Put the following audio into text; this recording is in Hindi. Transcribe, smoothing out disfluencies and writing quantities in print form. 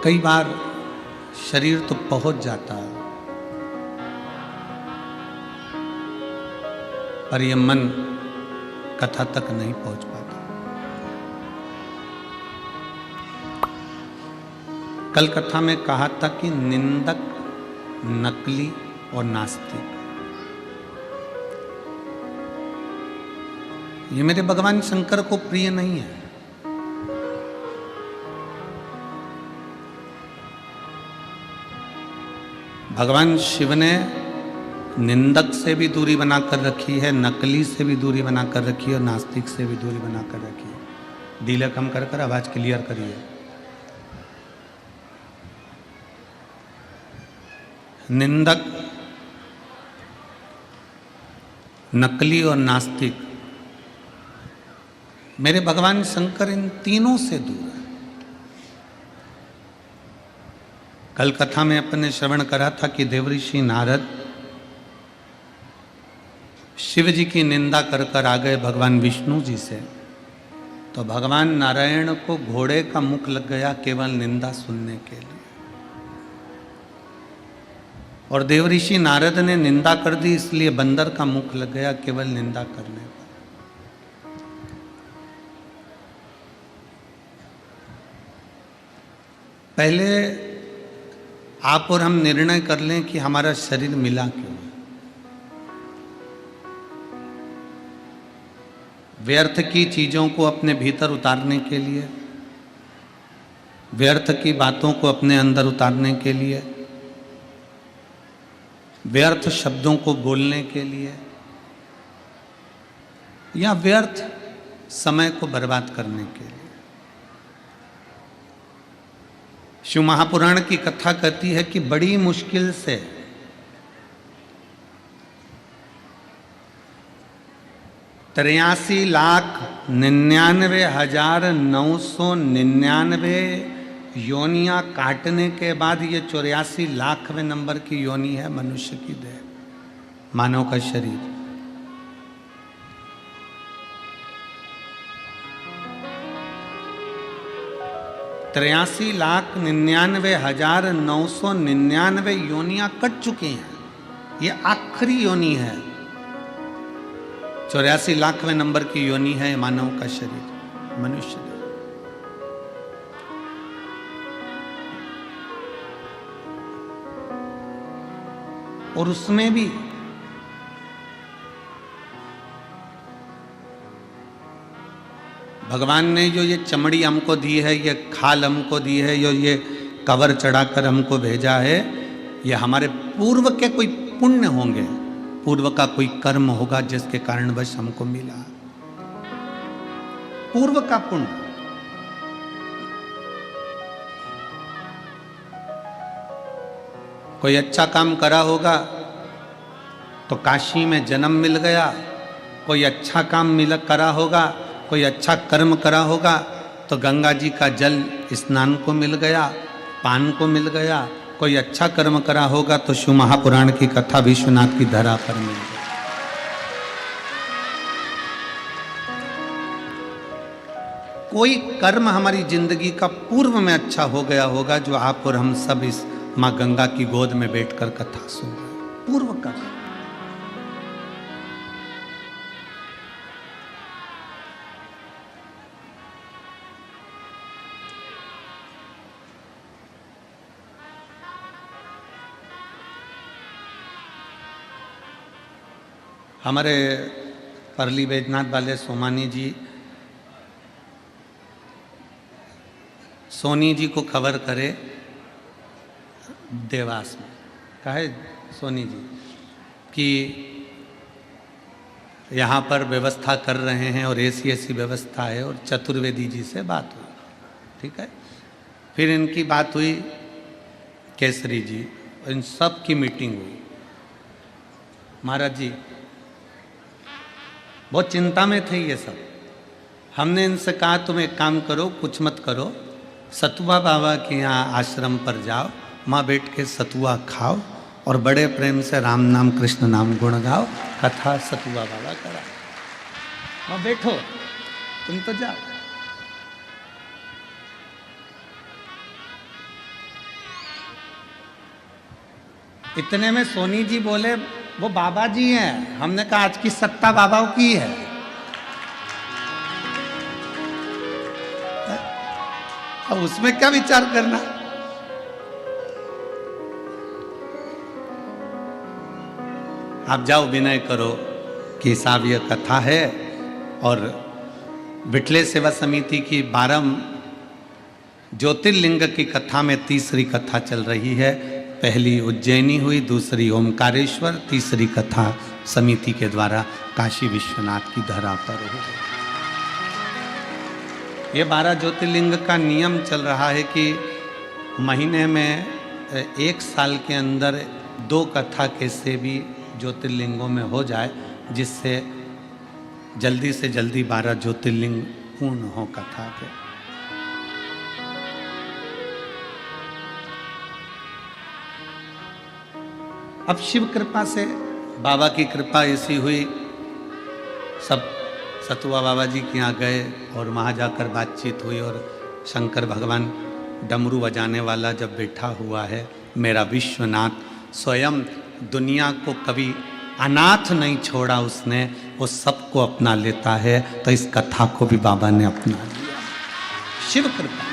कई बार शरीर तो पहुंच जाता है, पर यह मन कथा तक नहीं पहुंच पाता। कल कथा में कहा था कि निंदक, नकली और नास्तिक, ये मेरे भगवान शंकर को प्रिय नहीं है। भगवान शिव ने निंदक से भी दूरी बनाकर रखी है, नकली से भी दूरी बनाकर रखी है और नास्तिक से भी दूरी बनाकर रखी है। डीले कम कर आवाज क्लियर करिए। निंदक, नकली और नास्तिक, मेरे भगवान शंकर इन तीनों से दूर है। कल कथा में अपने श्रवण करा था कि देवऋषि नारद शिव जी की निंदा कर कर आ गए भगवान विष्णु जी से, तो भगवान नारायण को घोड़े का मुख लग गया केवल निंदा सुनने के लिए, और देवऋषि नारद ने निंदा कर दी इसलिए बंदर का मुख लग गया केवल निंदा करने पर। पहले आप और हम निर्णय कर लें कि हमारा शरीर मिला क्यों है। व्यर्थ की चीजों को अपने भीतर उतारने के लिए, व्यर्थ की बातों को अपने अंदर उतारने के लिए, व्यर्थ शब्दों को बोलने के लिए, या व्यर्थ समय को बर्बाद करने के लिए। शिव महापुराण की कथा कहती है कि बड़ी मुश्किल से 83,99,999 योनियां काटने के बाद ये 84,00,000वें नंबर की योनि है मनुष्य की देह, मानव का शरीर। तिरासी 83,99,999 योनियां कट चुकी हैं, ये आखिरी योनि है। 84,00,000वें नंबर की योनि है मानव का शरीर, मनुष्य। और उसमें भी भगवान ने जो ये चमड़ी हमको दी है, ये खाल हमको दी है, जो ये कवर चढ़ाकर हमको भेजा है, ये हमारे पूर्व के कोई पुण्य होंगे, पूर्व का कोई कर्म होगा जिसके कारणवश हमको मिला। पूर्व का पुण्य। कोई अच्छा काम करा होगा तो काशी में जन्म मिल गया, कोई अच्छा काम करा होगा, कोई अच्छा कर्म करा होगा तो गंगा जी का जल स्नान को मिल गया, पान को मिल गया। कोई अच्छा कर्म करा होगा तो शिव महापुराण की कथा विश्वनाथ की धरा पर मिल गई। कोई कर्म हमारी जिंदगी का पूर्व में अच्छा हो गया होगा जो आप और हम सब इस माँ गंगा की गोद में बैठकर कथा सुन रहे हैं। पूर्व का हमारे परली बैजनाथ वाले सोमानी जी, सोनी जी को खबर करे देवास में, कहे सोनी जी कि यहाँ पर व्यवस्था कर रहे हैं और ऐसी व्यवस्था है, और चतुर्वेदी जी से बात हुई। ठीक है, फिर इनकी बात हुई केसरी जी, इन सब की मीटिंग हुई। महाराज जी बहुत चिंता में थे ये सब। हमने इनसे कहा तुम एक काम करो, कुछ मत करो, सतुआ बाबा के यहाँ आश्रम पर जाओ, वहाँ बैठ के सतुआ खाओ और बड़े प्रेम से राम नाम कृष्ण नाम गुण गाओ, कथा सतुआ बाबा करा। वहाँ बैठो, तुम तो जाओ। इतने में सोनी जी बोले वो बाबा जी हैं। हमने कहा आज की सत्ता बाबाओं की है। अब उसमें क्या विचार करना। आप जाओ विनय करो कि साहब यह कथा है और बिटले सेवा समिति की 12 ज्योतिर्लिंग की कथा में तीसरी कथा चल रही है। पहली उज्जैनी हुई, दूसरी ओमकारेश्वर, तीसरी कथा समिति के द्वारा काशी विश्वनाथ की धरा पर हुई। ये 12 ज्योतिर्लिंग का नियम चल रहा है कि महीने में 1 साल के अंदर 2 कथा कैसे भी ज्योतिर्लिंगों में हो जाए, जिससे जल्दी से जल्दी 12 ज्योतिर्लिंग पूर्ण हो कथा के। अब शिव कृपा से, बाबा की कृपा ऐसी हुई, सब सतुआ बाबा जी के यहाँ गए और वहाँ जाकर बातचीत हुई और शंकर भगवान डमरू बजाने वाला जब बैठा हुआ है, मेरा विश्वनाथ स्वयं दुनिया को कभी अनाथ नहीं छोड़ा उसने, वो सबको अपना लेता है। तो इस कथा को भी बाबा ने अपना लिया, शिव कृपा।